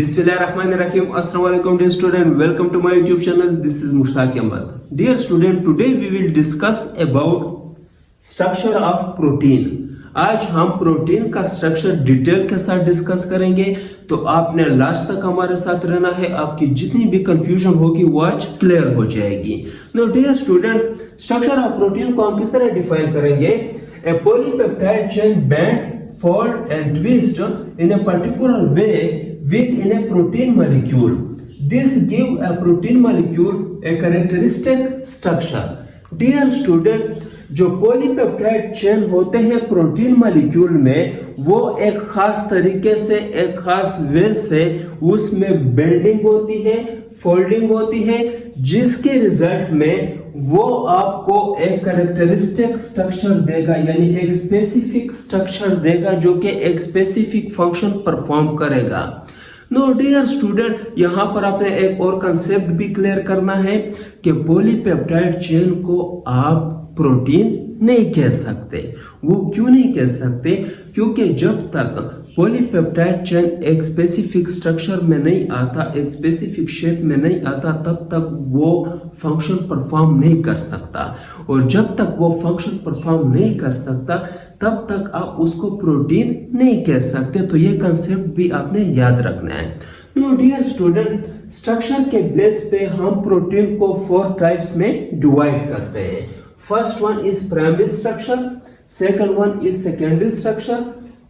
Bismillahirrahmanirrahim. Assalamualaikum dear student. Welcome to my YouTube channel. This is Mushtaq Ahmad. Dear student, today we will discuss about structure of protein. आज हम protein का structure detail के साथ discuss करेंगे, तो आपने last तक हमारे साथ रहना है। आपकी जितनी भी कंफ्यूजन होगी वो आज क्लियर हो जाएगी। No dear student, structure of protein को हम किस तरह डिफाइन करेंगे? A polypeptide chain bend, fold and twist in a particular way within a protein molecule. This give a protein molecule a characteristic structure. Dear student, जो polypeptide chain होते हैं protein molecule में, वो एक खास तरीके से, एक खास वे से उसमें बेंडिंग होती है, फोल्डिंग होती है, जिसके रिजल्ट में वो आपको एक कैरेक्टरिस्टिक स्ट्रक्चर देगा, यानी एक स्पेसिफिक स्ट्रक्चर देगा जो कि एक स्पेसिफिक फंक्शन परफॉर्म करेगा। नो डियर स्टूडेंट, यहां पर आपने एक और कंसेप्ट भी क्लियर करना है कि पॉलीपेप्टाइड चेन को आप प्रोटीन नहीं कह सकते। वो क्यों नहीं कह सकते? क्योंकि जब तक पॉलीपेप्टाइड चेन एक स्पेसिफिक स्ट्रक्चर में नहीं आता, एक स्पेसिफिक शेप में नहीं आता, तब तक वो फंक्शन परफॉर्म नहीं कर सकता। और जब तक वो फंक्शन परफॉर्म नहीं कर सकता, तब तक आप उसको प्रोटीन नहीं कह सकते। तो ये कंसेप्ट भी आपने याद रखना है। नो डियर स्टूडेंट, स्ट्रक्चर के बेस पे हम प्रोटीन को 4 टाइप्स में डिवाइड करते हैं। First one is primary structure, second one is secondary structure,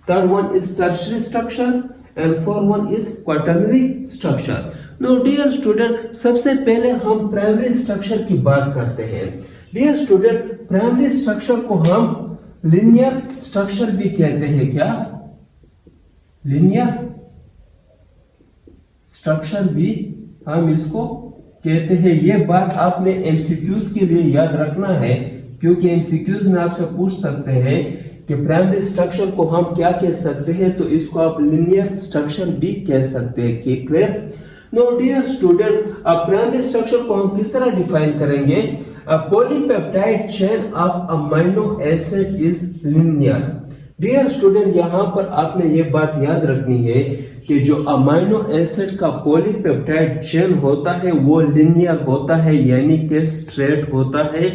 third one is tertiary structure and fourth one is quaternary structure. Now dear student, सबसे पहले हम प्राइमरी स्ट्रक्चर की बात करते हैं। Dear student, प्राइमरी स्ट्रक्चर को हम लीनियर स्ट्रक्चर भी कहते हैं। क्या? लीनियर स्ट्रक्चर भी हम इसको कहते हैं। ये बात आपने एमसीक्यूज के लिए याद रखना है, क्योंकि एमसीक्यूज में आपसे पूछ सकते हैं कि प्राइमरी स्ट्रक्चर को हम क्या कह सकते हैं, तो इसको आप लीनियर स्ट्रक्चर भी कह सकते हैं। कि क्लियर? नो डियर स्टूडेंट, अब प्राइमरी स्ट्रक्चर को हम किस तरह डिफाइन करेंगे? A polypeptide chain of amino acid is linear. Dear student, यहां पर आपने ये बात याद रखनी है कि जो अमीनो एसिड का पॉलीपेप्टाइड चेन होता है वो लीनियर होता है, यानी कि स्ट्रेट होता है।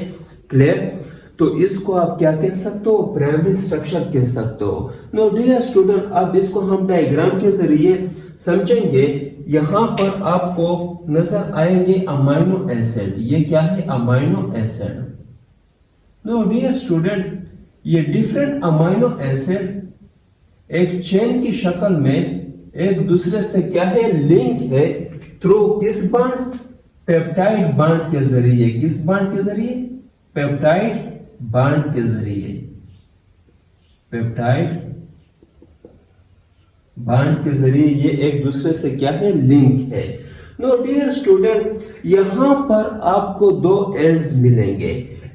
क्लियर? तो इसको आप क्या कह सकते हो? प्राइमरी स्ट्रक्चर कह सकते हो। नो डियर स्टूडेंट, अब इसको हम डायग्राम के जरिए समझेंगे। यहां पर आपको नजर आएंगे अमीनो एसिड। ये क्या है? Amino acid. No dear student, ये डिफरेंट अमीनो एसिड एक चेन की शक्ल में एक दूसरे से क्या है? लिंक है थ्रू किस बॉन्ड? पेप्टाइड बॉन्ड के जरिए। किस बॉन्ड के जरिए? पेप्टाइड बॉन्ड के जरिए। पेप्टाइड बॉन्ड के जरिए ये एक दूसरे से क्या है? लिंक है। नो डियर स्टूडेंट, यहां पर आपको 2 एंड्स मिलेंगे।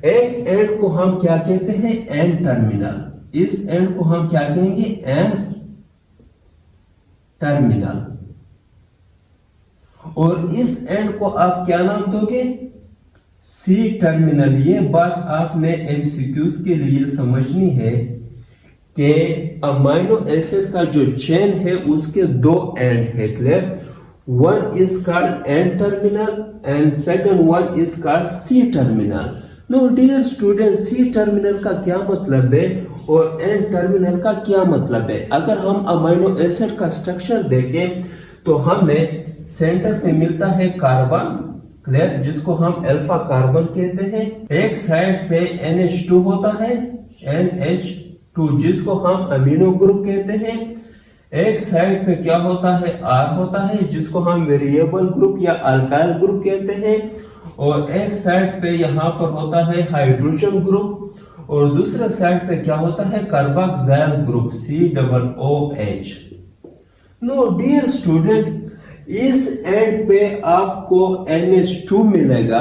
एक एंड को हम क्या कहते हैं? And terminal. इस एंड को हम क्या कहेंगे? N terminal. और इस एंड को आप क्या नाम दोगे? C terminal. ये बात आपने एमसीक्यूज के लिए समझनी है कि अमीनो एसिड का जो चेन है उसके 2 एंड है। Clear? One is called N terminal and second one is called C terminal. No dear student, C terminal का क्या मतलब है और एंड टर्मिनल का क्या मतलब है? अगर हम अमीनो एसिड का स्ट्रक्चर देखें तो हमें सेंटर पे मिलता है कार्बन। क्लियर? जिसको हम अल्फा कार्बन कहते हैं। एक साइड पे NH2 होता है, NH2, जिसको हम अमीनो ग्रुप कहते हैं। एक साइड पे क्या होता है? R होता है, जिसको हम वेरिएबल ग्रुप या अल्काइल ग्रुप कहते हैं। और एक साइड पे यहां पर होता है हाइड्रोजन ग्रुप, और दूसरे साइड पे क्या होता है? Carboxyl group, COOH। No dear student, इस एंड पे आपको NH2 मिलेगा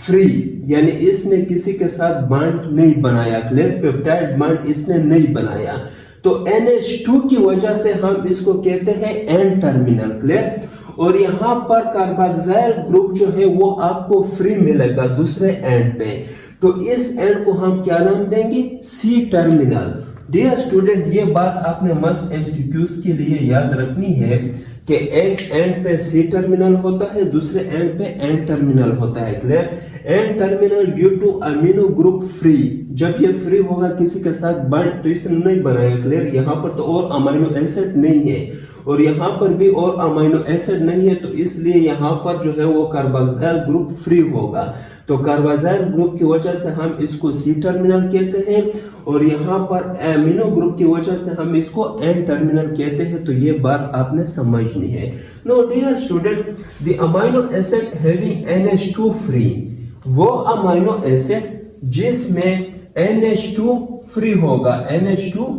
फ्री, यानी इसने किसी के साथ बॉन्ड नहीं बनाया। क्लियर? पेप्टाइड बॉन्ड इसने नहीं बनाया, तो NH2 की वजह से हम इसको कहते हैं एंड टर्मिनल। क्लियर? और यहां पर कार्बोक्सिल ग्रुप जो है वो आपको फ्री मिलेगा दूसरे एंड पे, तो इस एंड को हम क्या नाम देंगे? C terminal. डियर स्टूडेंट, ये बात आपने मस्ट एमसीक्यूज के लिए याद रखनी है कि एक एंड पे सी टर्मिनल होता है, दूसरे एंड पे एन टर्मिनल होता है। Clear? N terminal due to amino group free, जब ये फ्री होगा किसी के साथ बॉन्ड तो इसने नहीं बनाया। क्लियर? यहाँ पर तो और अमीनो एसिड नहीं है और यहाँ पर भी और अमीनो एसिड नहीं है, तो इसलिए यहाँ पर जो है वो कार्बोक्सिल ग्रुप फ्री होगा। तो कार्बोक्सिल ग्रुप की वजह से हम इसको सी टर्मिनल कहते हैं और यहाँ पर एमिनो ग्रुप की वजह से हम इसको एन टर्मिनल कहते हैं। तो ये बात आपने समझनी है। No dear student, the amino acid having NH2 free, वो अमीनो एसिड जिसमें NH2 फ्री होगा, NH2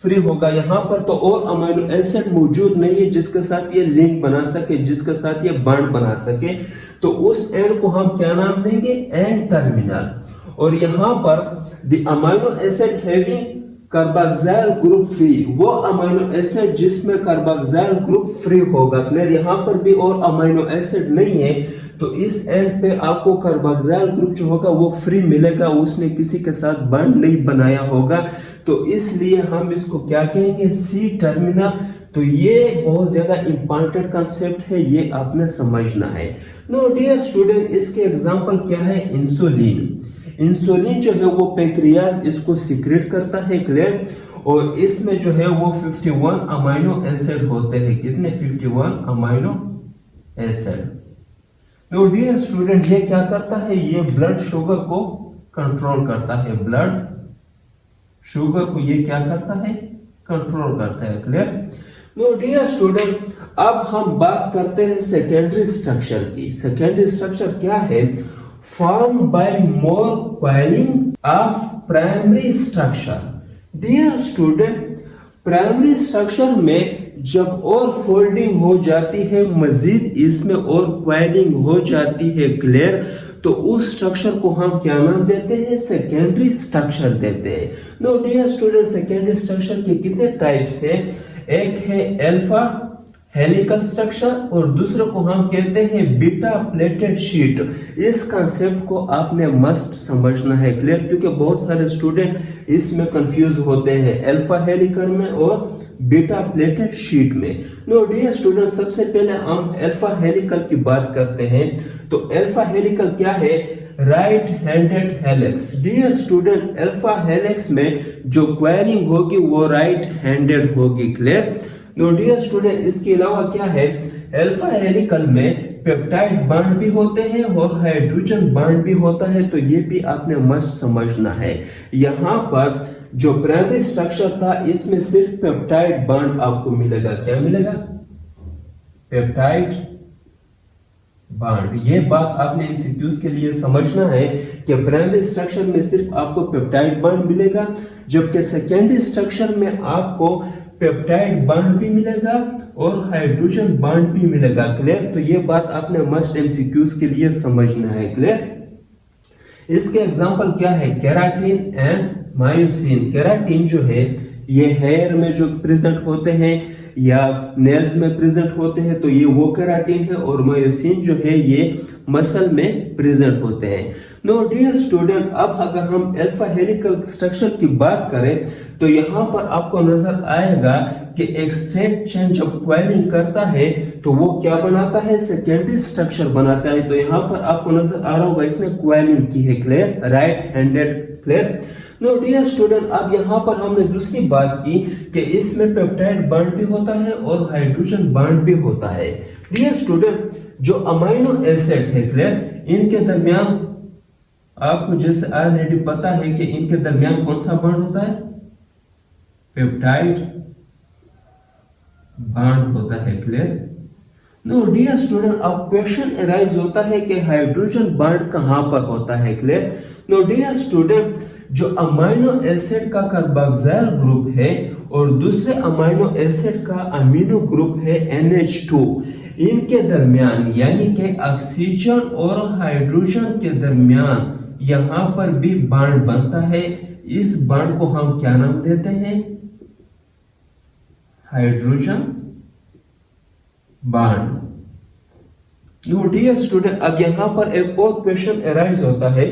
फ्री होगा। यहाँ पर तो और अमीनो एसिड मौजूद नहीं है जिसके साथ ये लिंक बना सके, जिसके साथ ये बॉन्ड बना सके, तो उस एंड को हम क्या नाम देंगे? N terminal. और यहाँ पर the amino acid having carboxyl group free, वो अमीनो एसिड जिसमें कार्बोक्सिल ग्रुप फ्री होगा। क्लियर? यहाँ पर भी और अमीनो एसिड नहीं है, तो इस एंड पे आपको कार्बोक्सिल ग्रुप जो होगा वो फ्री मिलेगा, उसने किसी के साथ बॉन्ड नहीं बनाया होगा, तो इसलिए हम इसको क्या कहेंगे? C terminal. तो ये बहुत ज्यादा इंपॉर्टेंट कंसेप्ट है, ये आपने समझना है। नो डियर स्टूडेंट, इसके एग्जांपल क्या है? इंसुलिन। इंसुलिन जो है वो पैंक्रियाज इसको सीक्रेट करता है। क्लियर? और इसमें जो है वो 51 अमीनो एसिड होते हैं। कितने? 51 amino acid. No dear student, ये क्या करता है? ये ब्लड शुगर को कंट्रोल करता है। ब्लड शुगर को ये क्या करता है? कंट्रोल करता है। क्लियर? नो डियर स्टूडेंट, अब हम बात करते हैं सेकेंडरी स्ट्रक्चर की। सेकेंडरी स्ट्रक्चर क्या है? Form by more coiling of primary structure. Dear student, primary structure में जब और फोल्डिंग हो जाती है, मजीद इसमें और क्वाइलिंग हो जाती है। क्लियर? तो उस स्ट्रक्चर को हम क्या नाम देते हैं? सेकेंडरी स्ट्रक्चर देते हैं। No dear student, secondary structure के कितने टाइप्स हैं? एक है अल्फा हेलिकल स्ट्रक्चर और दूसरे को हम कहते हैं बीटा प्लेटेड शीट। इस कंसेप्ट को आपने मस्ट समझना है। क्लियर? क्योंकि बहुत सारे स्टूडेंट इसमें कंफ्यूज होते हैं, अल्फा हेलिकल में और बीटा प्लेटेड शीट में। नो डियर स्टूडेंट, सबसे पहले हम अल्फा हेलिकल की बात करते हैं। तो अल्फा हेलिकल क्या है? Right handed helix. Dear student, alpha helix में जो क्वायरिंग होगी वो राइट हैंडेड होगी। क्लियर? नो डियर स्टूडेंट, इसके अलावा क्या है? अल्फा हेलिकल में पेप्टाइड बॉन्ड भी होते हैं और हाइड्रोजन बॉन्ड भी होता है, तो ये भी आपने मस्त समझना है। यहाँ पर जो प्राइमरी स्ट्रक्चर था इसमें सिर्फ पेप्टाइड बॉन्ड आपको मिलेगा। क्या मिलेगा? Peptide bond. ये बात आपने एमसीक्यूज के लिए समझना है कि प्राइमरी स्ट्रक्चर में सिर्फ आपको पेप्टाइड बॉन्ड मिलेगा, जबकि सेकेंडरी स्ट्रक्चर में आपको पेप्टाइड बॉन्ड भी मिलेगा और हाइड्रोजन बॉन्ड भी मिलेगा। क्लियर? तो ये बात आपने मस्ट एमसीक्यूज के लिए समझना है। क्लियर? इसके एग्जांपल क्या है? Keratin and myosin. केराटिन जो है ये हेयर में जो प्रेजेंट होते हैं या नेल्स में प्रेजेंट होते हैं, तो ये वो केराटिन है, और मायोसिन जो है ये मसल में प्रेजेंट होते हैं। नो डियर स्टूडेंट, अब अगर हम अल्फा हेलिकल स्ट्रक्चर की बात करें तो यहाँ पर आपको नजर आएगा कि एक स्ट्रेट चेन जब क्वाइलिंग करता है तो वो क्या बनाता है? सेकेंडरी स्ट्रक्चर बनाता है। तो यहाँ पर आपको नजर आ रहा होगा इसने क्वाइलिंग की है। Clear? Right handed. Clear? No dear student, अब यहाँ पर हमने दूसरी बात की कि इसमें पेप्टाइड बॉन्ड भी होता है और हाइड्रोजन बॉन्ड भी होता है। डियर स्टूडेंट, जो अमीनो एसिड है, क्लियर, इनके दरमियान आपको जैसे ऑलरेडी पता है कि इनके दरमियान कौन सा बॉन्ड होता है? पेप्टाइड बॉन्ड होता है। क्लियर? नो डियर स्टूडेंट, अब क्वेश्चन अराइज होता है कि हाइड्रोजन बॉन्ड कहां पर होता है? क्लियर? नो डियर स्टूडेंट, जो अमीनो एसिड का कार्बोक्सिल ग्रुप है और दूसरे अमीनो एसिड का अमीनो ग्रुप है NH2, इनके दरमियान यानी कि ऑक्सीजन और हाइड्रोजन के दरमियान यहां पर भी बॉन्ड बनता है। इस बॉन्ड को हम क्या नाम देते हैं? Hydrogen bond. डियर स्टूडेंट, अब यहां पर एक और क्वेश्चन अराइज होता है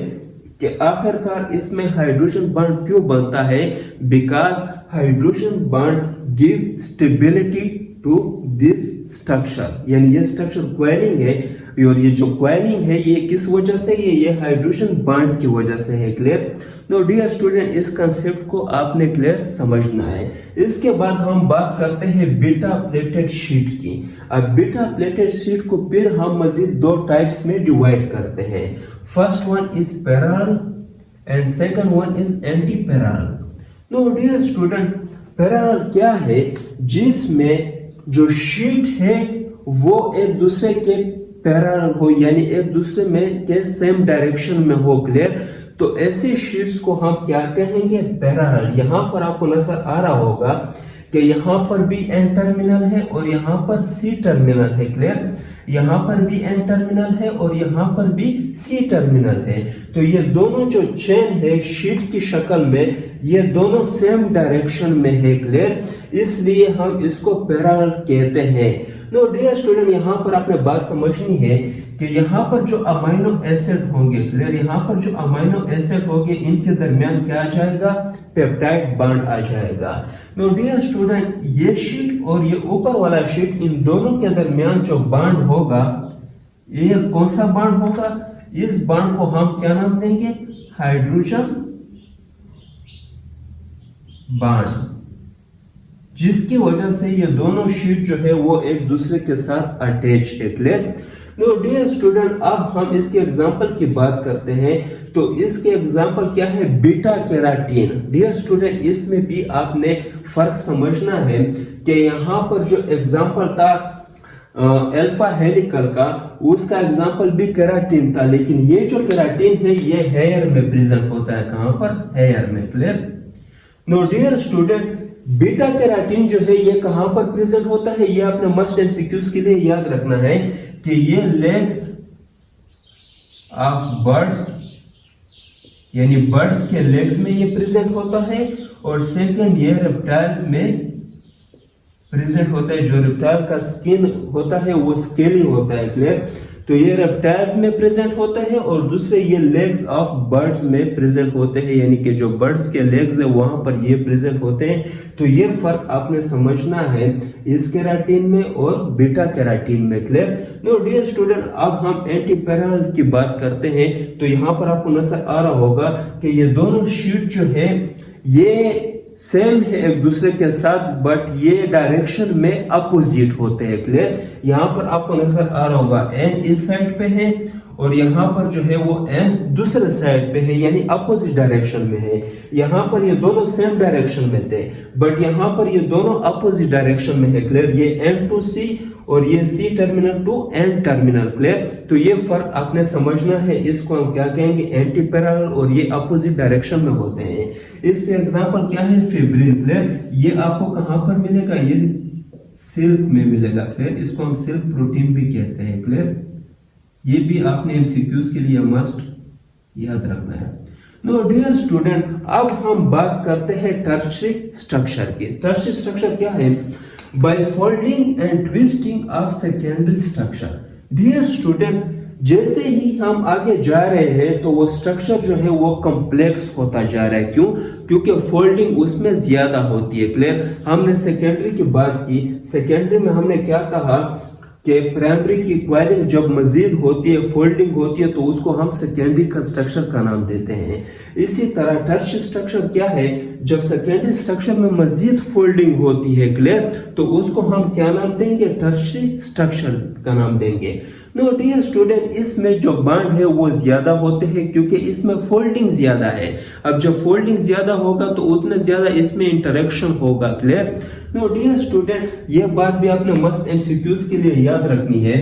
कि आखिरकार इसमें हाइड्रोजन बॉन्ड क्यों बनता है? Because hydrogen bond give stability to this structure, यानी ये स्ट्रक्चर क्वेलिंग है, और ये जो क्वेलिंग है ये किस वजह से, ये हाइड्रोजन बॉन्ड की वजह से है। क्लियर? नो डियर स्टूडेंट, इस कंसेप्ट को आपने क्लियर समझना है। इसके बाद हम बात करते हैं बीटा प्लेटेड शीट की। अब बीटा प्लेटेड शीट को फिर हम मजीद दो टाइप्स में डिवाइड करते हैं। First one is parallel and second one is anti parallel. No dear student, parallel क्या है? जिसमें जो शीट है वो एक दूसरे के पैरेलल हो, यानी एक दूसरे में के सेम डायरेक्शन में हो। क्लियर? तो ऐसी शीट्स को हम क्या कहेंगे? पैरेलल। यहां पर आपको नजर आ रहा होगा कि यहां पर भी एन टर्मिनल है और यहां पर सी टर्मिनल है। क्लियर? यहां पर भी एन टर्मिनल है और यहां पर भी सी टर्मिनल है। तो ये दोनों जो चेन है शीट की शक्ल में, ये दोनों सेम डायरेक्शन में है। क्लियर? इसलिए हम इसको पैरेलल कहते हैं। नो डियर स्टूडेंट, यहां पर आपने बात समझनी है कि यहां पर जो अमाइनो एसिड होंगे, क्लियर, यहां पर जो अमाइनो एसिड होंगे इनके दरमियान क्या आ जाएगा? पेप्टाइड बॉन्ड आ जाएगा। नो डियर स्टूडेंट, ये शीट और ये ऊपर वाला शीट, इन दोनों के दरमियान जो बॉन्ड होगा, ये कौन सा बॉन्ड होगा? इस बॉन्ड को हम क्या नाम देंगे? हाइड्रोजन बॉन्ड, जिसकी वजह से ये दोनों शीट जो है वो एक दूसरे के साथ अटैच है। क्लियर? नो डियर स्टूडेंट, अब हम इसके एग्जांपल की बात करते हैं। तो इसके एग्जांपल क्या है? Beta keratin. डियर स्टूडेंट, इसमें भी आपने फर्क समझना है कि यहां पर जो एग्जांपल था अल्फा हेलिकल का, उसका एग्जांपल भी केराटिन था, लेकिन ये जो केराटिन है ये हेयर में प्रेजेंट होता है। कहां पर? हेयर में। Clear? No dear student, beta keratin जो है ये कहां पर प्रेजेंट होता है? ये आपने मस्ट एमसीक्यूज के लिए याद रखना है कि ये लेग्स ऑफ बर्ड्स, यानी बर्ड्स के लेग्स में ये प्रेजेंट होता है, और सेकंड ये रेप्टाइल्स में प्रेजेंट होता है। जो रेप्टाइल का स्किन होता है वो स्केली होता है। क्लियर? तो ये रेप्टाइल्स में प्रेजेंट होता है और दूसरे ये लेग्स ऑफ बर्ड्स में प्रेजेंट होते हैं, यानी कि जो बर्ड्स के लेग्स है वहां पर ये प्रेजेंट होते हैं। तो ये फर्क आपने समझना है इस केराटिन में और बीटा केराटिन में। क्लियर? नो डियर स्टूडेंट, अब हम एंटी पैरेलल की बात करते हैं। तो यहां पर आपको नजर आ रहा होगा कि ये दोनों शीट जो है ये सेम है एक दूसरे के साथ, बट ये डायरेक्शन में अपोजिट होते हैं। क्लियर? यहां पर आपको नजर आ रहा होगा एन इस साइड पे है और यहां पर जो है वो एन दूसरे साइड पे है, यानी अपोजिट डायरेक्शन में है। यहां पर ये दोनों सेम डायरेक्शन में थे, बट यहां पर ये दोनों अपोजिट डायरेक्शन में है। क्लियर? ये एन टू सी और ये C terminal to N terminal. Clear? तो ये फर्क आपने समझना है। इसको हम क्या कहेंगे? एंटी पैरेलल, और ये अपोजिट डायरेक्शन में होते हैं। इससे एग्जांपल क्या है? फिब्रिल। क्लियर? ये आपको कहां पर मिलेगा? ये सिल्क में मिलेगा। क्लियर? इसको हम सिल्क प्रोटीन भी कहते हैं। क्लियर? ये भी आपने एमसीक्यूज के लिए मस्ट याद रखना है। नो डियर स्टूडेंट, अब हम बात करते हैं टर्शियरी स्ट्रक्चर की। टर्शियरी स्ट्रक्चर क्या है? By folding and twisting of secondary structure. Dear student, जैसे ही हम आगे जा रहे हैं तो वो स्ट्रक्चर जो है वो कॉम्प्लेक्स होता जा रहा है। क्यों? क्योंकि फोल्डिंग उसमें ज्यादा होती है। क्लियर? हमने सेकेंडरी की बात की। सेकेंडरी में हमने क्या कहा कि प्राइमरी की क्वाइलिंग जब मजीद होती है, फोल्डिंग होती है, तो उसको हम सेकेंडरी का स्ट्रक्चर का नाम देते हैं। इसी तरह टर्शियरी स्ट्रक्चर क्या है? जब सेकेंडरी स्ट्रक्चर में मजीद फोल्डिंग होती है, क्लियर, तो उसको हम क्या नाम देंगे? टर्शियरी स्ट्रक्चर का नाम देंगे। नो डियर स्टूडेंट, इसमें जो बॉन्ड है वो ज्यादा होते हैं क्योंकि इसमें फोल्डिंग ज्यादा है। अब जब फोल्डिंग ज्यादा होगा तो उतना ज्यादा इसमें इंटरेक्शन होगा। क्लियर? नो डियर स्टूडेंट, ये बात भी आपने मस्ट एमसीक्यूज के लिए याद रखनी है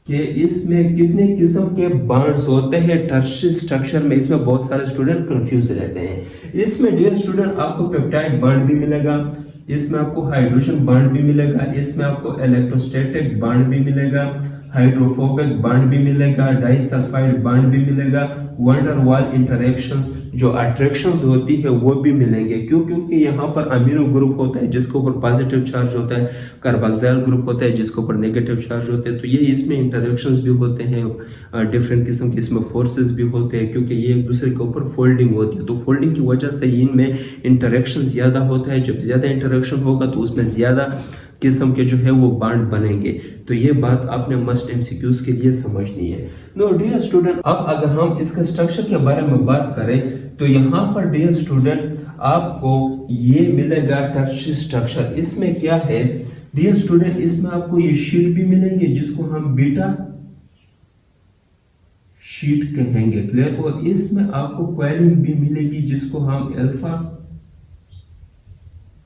कि इसमें कितने किस्म के बॉन्ड्स होते हैं टर्शियरी स्ट्रक्चर में। इसमें बहुत सारे स्टूडेंट कंफ्यूज रहते हैं। इसमें डियर स्टूडेंट आपको पेप्टाइड बॉन्ड भी मिलेगा, इसमें आपको हाइड्रोजन बॉन्ड भी मिलेगा, इसमें आपको इलेक्ट्रोस्टैटिक बॉन्ड भी मिलेगा, हाइड्रोफोबिक बॉन्ड भी मिलेगा, डाइसल्फाइड बॉन्ड भी मिलेगा, वंडर वॉल इंटरेक्शंस जो अट्रैक्शंस होती है वो भी मिलेंगे। क्यों? क्योंकि यहाँ पर अमीनो ग्रुप होता है जिसके ऊपर पॉजिटिव चार्ज होता है, कार्बोक्सिल ग्रुप होता है जिसके ऊपर नेगेटिव चार्ज होते हैं। तो ये इसमें इंटरेक्शंस भी होते हैं, डिफरेंट किस्म के इसमें फोर्सेस भी होते हैं क्योंकि ये एक दूसरे के ऊपर फोल्डिंग होती है। तो फोल्डिंग की वजह से इनमें इंटरेक्शन ज्यादा होता है। जब ज्यादा इंटरेक्शन होगा तो उसमें ज्यादा किस्म के जो है वो बॉन्ड बनेंगे। तो ये बात आपने मस्ट एमसीक्यूज के लिए समझनी है। नो डियर स्टूडेंट, अब अगर हम इसका स्ट्रक्चर के बारे में बात करें तो यहाँ पर डियर स्टूडेंट आपको ये मिलेगा टर्शियरी स्ट्रक्चर। इसमें क्या है डियर स्टूडेंट, इसमें आपको ये शीट भी मिलेंगे जिसको हम बीटा शीट कहेंगे, क्लियर। और इसमें आपको क्वेलिंग भी मिलेगी जिसको हम अल्फा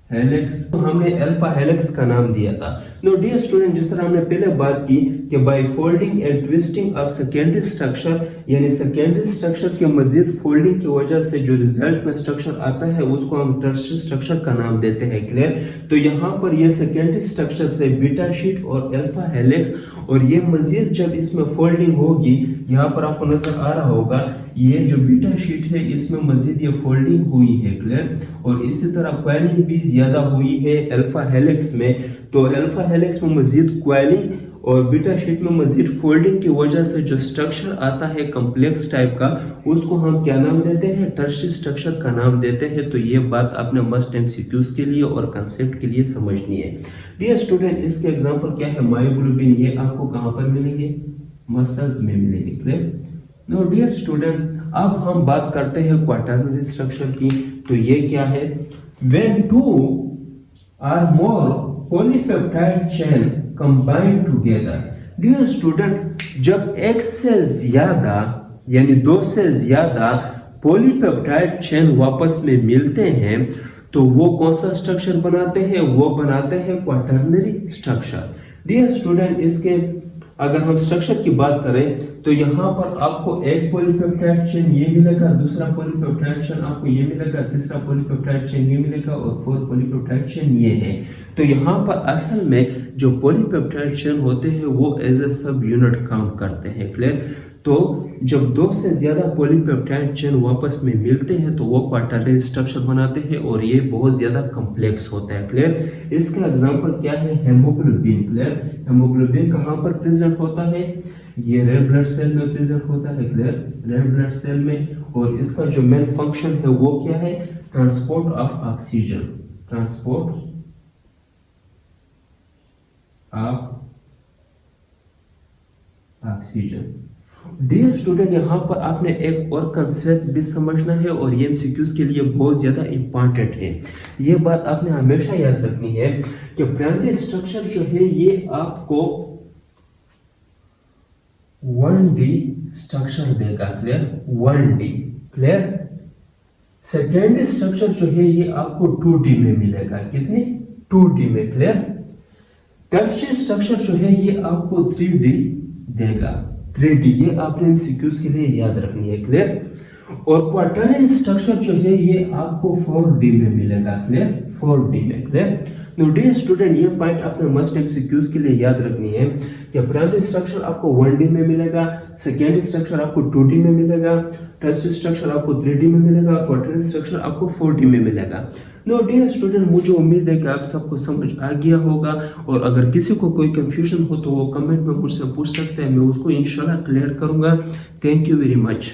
हेलिक्स, तो हमने अल्फा हेलिक्स का नाम दिया था। नो डियर स्टूडेंट, जिस तरह हमने पहले बात की कि bye folding and twisting of secondary structure, यानी सेकेंडरी स्ट्रक्चर के मजीद फोल्डिंग की वजह से जो रिजल्ट में स्ट्रक्चर आता है उसको हम टर्शियरी स्ट्रक्चर का नाम देते हैं, क्लियर। तो यहाँ पर ये सेकेंडरी स्ट्रक्चर से बीटा शीट और अल्फा हेलिक्स, और ये मजीद जब इसमें फोल्डिंग होगी, यहाँ पर आपको नजर आ रहा होगा ये जो बीटा शीट है इसमें मजीद ये फोल्डिंग हुई है, क्लियर। और इसी तरह क्वेलिंग भी ज्यादा हुई है अल्फा हेलिक्स में। तो अल्फा हेलिक्स में मजीद क्वेलिंग और बीटा शीट में मजीद फोल्डिंग की वजह से जो स्ट्रक्चर आता है कॉम्प्लेक्स टाइप का, उसको हम क्या नाम देते हैं, टर्शियरी स्ट्रक्चर का नाम देते हैं। तो ये बात आपने मस्ट एमसीक्यूज के लिए और कंसेप्ट के लिए समझनी है। डियर स्टूडेंट, इसके एग्जांपल क्या है, मायोग्लोबिन, ये आपको कहां पर मिलेंगे, मसल्स में मिलेंगे, क्लियर। नो डियर स्टूडेंट, अब हम बात करते हैं क्वाटर्नरी स्ट्रक्चर की। तो ये क्या है, when two or more polypeptide chain combine together. Dear student, जब एक से ज्यादा यानी दो से ज्यादा पॉलीपेप्टाइड चेन आपस में मिलते हैं तो वो कौन सा स्ट्रक्चर बनाते हैं, वो बनाते हैं क्वाटर्नरी स्ट्रक्चर। डियर स्टूडेंट, इसके अगर हम स्ट्रक्चर की बात करें तो यहाँ पर आपको एक पॉलीपेप्टाइड चेन ये मिलेगा, दूसरा पॉलीपेप्टाइड चेन आपको ये मिलेगा, तीसरा पॉलीपेप्टाइड चेन ये मिलेगा और फोर्थ पॉलीपेप्टाइड चेन ये है। तो यहाँ पर असल में जो पॉलीपेप्टाइड चेन होते हैं वो एज ए सब यूनिट काम करते हैं, क्लियर। तो जब दो से ज्यादा पॉलीपेप्टाइड चेन वापस में मिलते हैं तो वो क्वाटर्नरी स्ट्रक्चर बनाते हैं और ये बहुत ज्यादा कॉम्प्लेक्स होता है, क्लियर। इसका एग्जांपल क्या है, हेमोग्लोबिन, क्लियर। हेमोग्लोबिन कहाँ पर प्रेजेंट होता है, ये रेड ब्लड सेल में प्रेजेंट होता है, क्लियर, रेड ब्लड सेल में। और इसका जो मेन फंक्शन है वो क्या है, transport of oxygen, transport of oxygen. Dear student, यहाँ पर आपने एक और कंसेप्ट भी समझना है और ये एमसीक्यूज के लिए बहुत ज्यादा इंपॉर्टेंट है। ये बात आपने हमेशा याद रखनी है कि प्राइमरी स्ट्रक्चर जो है ये आपको 1D स्ट्रक्चर देगा, clear, 1D, clear. Secondary structure जो है ये आपको 2D में मिलेगा, कितने, 2D में, क्लियर। टर्शियरी स्ट्रक्चर जो है ये आपको 3D देगा, 3D, ये आपने एमसीक्यूज के लिए याद रखनी है, क्लियर। और क्वाटर्नरी स्ट्रक्चर जो है ये आपको 4D में मिलेगा, क्लियर, 4D में, क्लियर। नो डियर स्टूडेंट, ये पॉइंट आपने मस्ट एमसीक्यूज के लिए याद रखनी है कि प्राइमरी स्ट्रक्चर आपको 1D में मिलेगा, सेकेंडरी स्ट्रक्चर आपको 2D में मिलेगा, टर्शियरी स्ट्रक्चर आपको 3D में मिलेगा, क्वाटर्नरी स्ट्रक्चर आपको 4D में मिलेगा। नो डियर स्टूडेंट, मुझे उम्मीद है कि आप सबको समझ आ गया होगा और अगर किसी को कोई कंफ्यूजन हो तो वो कमेंट में मुझसे पूछ सकते हैं, मैं उसको इंशाल्लाह क्लियर करूंगा। Thank you very much.